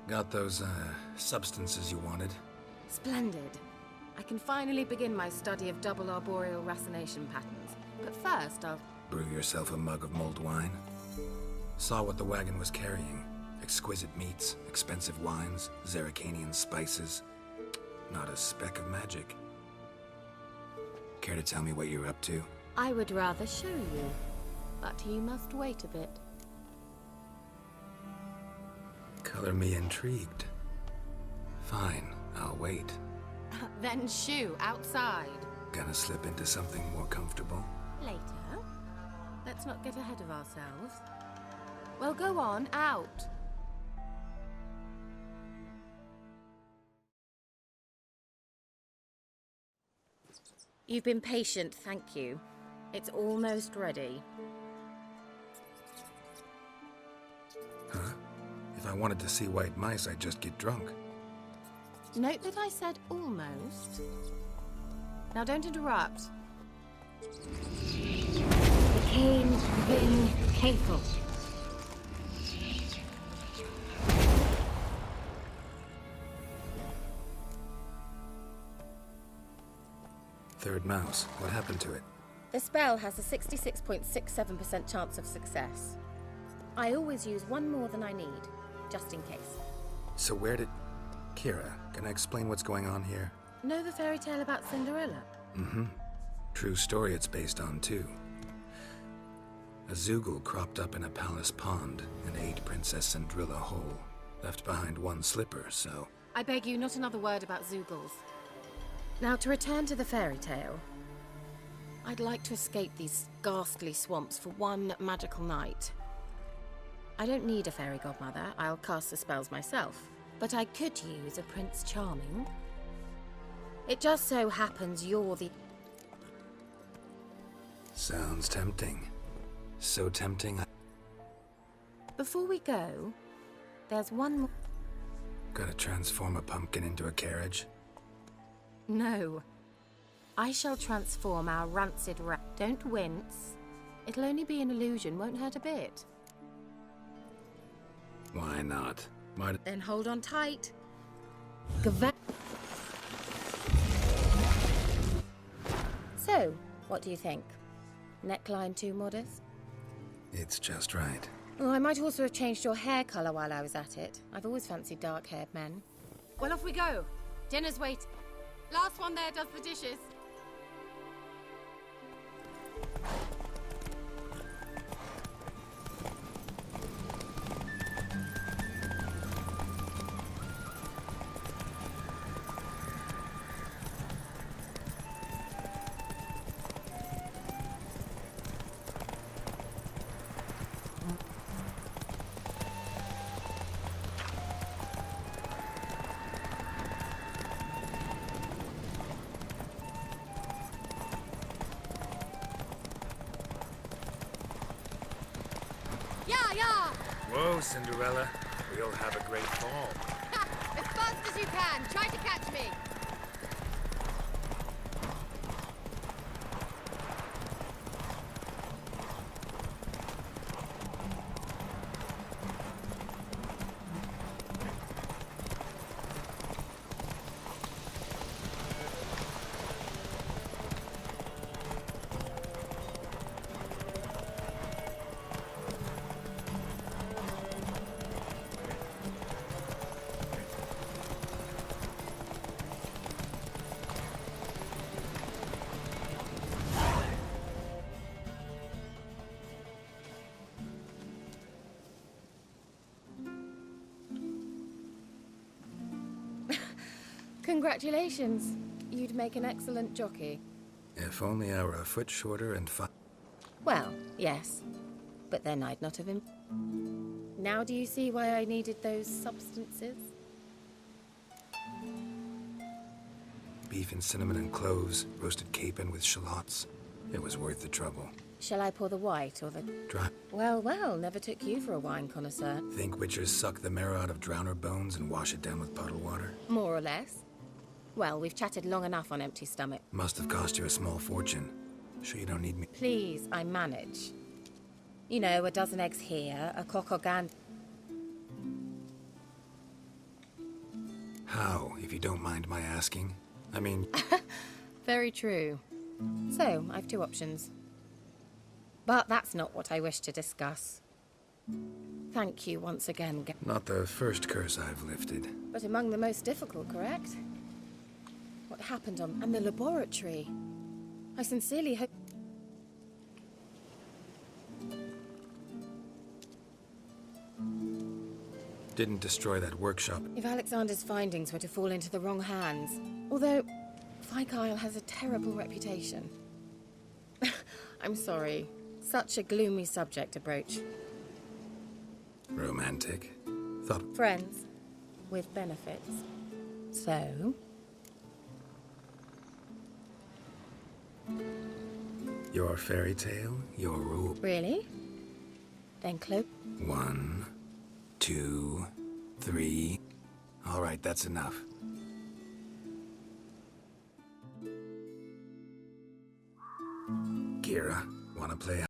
Got those, substances you wanted? Splendid. I can finally begin my study of double arboreal racination patterns. But first, I'll... Brew yourself a mug of mulled wine. Saw what the wagon was carrying. Exquisite meats, expensive wines, Zerrikanian spices. Not a speck of magic. Care to tell me what you're up to? I would rather show you, but you must wait a bit. Color me intrigued. Fine, I'll wait. Then shoo, outside. Gonna slip into something more comfortable? Later. Let's not get ahead of ourselves. Well, go on, out. You've been patient, thank you. It's almost ready. Huh? If I wanted to see white mice, I'd just get drunk. Note that I said almost. Now don't interrupt. The cane bin hateful. Third mouse. What happened to it? The spell has a 66.67% chance of success. I always use one more than I need, just in case. So where did... Kira, can I explain what's going on here? Know the fairy tale about Cinderella? Mm-hmm. True story it's based on, too. A Zoogle cropped up in a palace pond and ate Princess Cinderella whole. Left behind one slipper, so... I beg you, not another word about Zoogles. Now, to return to the fairy tale. I'd like to escape these ghastly swamps for one magical night. I don't need a fairy godmother. I'll cast the spells myself. But I could use a Prince Charming. It just so happens you're the... Sounds tempting. So tempting Before we go, there's one more... Gotta transform a pumpkin into a carriage? No. I shall transform our rancid rat. Don't wince. It'll only be an illusion, won't hurt a bit. Why not? Then hold on tight. So, what do you think? Neckline too modest? It's just right. Oh, I might also have changed your hair colour while I was at it. I've always fancied dark-haired men. Well, off we go. Dinner's waiting. Last one there does the dishes. Whoa, Cinderella. We'll have a great fall. As fast as you can. Try to catch me. Congratulations. You'd make an excellent jockey. If only I were a foot shorter and Well, yes. But then I'd not have him. Now do you see why I needed those substances? beef and cinnamon and cloves, roasted capon with shallots. It was worth the trouble. Shall I pour the white or the... Dry. Well, well, never took you for a wine connoisseur. Think witchers suck the marrow out of drowner bones and wash it down with puddle water? More or less. Well, we've chatted long enough on empty stomach. Must have cost you a small fortune. Sure you don't need me? Please, I manage. You know, a dozen eggs here, a cock or gander. How, if you don't mind my asking? I mean... Very true. So, I've two options. But that's not what I wish to discuss. Thank you once again. Not the first curse I've lifted. But among the most difficult, correct? What happened on... and the laboratory. I sincerely hope... Didn't destroy that workshop. If Alexander's findings were to fall into the wrong hands... Although, Isle has a terrible reputation. I'm sorry. Such a gloomy subject to broach. Romantic. Thought... Friends. With benefits. So... Your fairy tale, your rule. Really? Then Cloak... 1, 2, 3... All right, that's enough. Kira, wanna play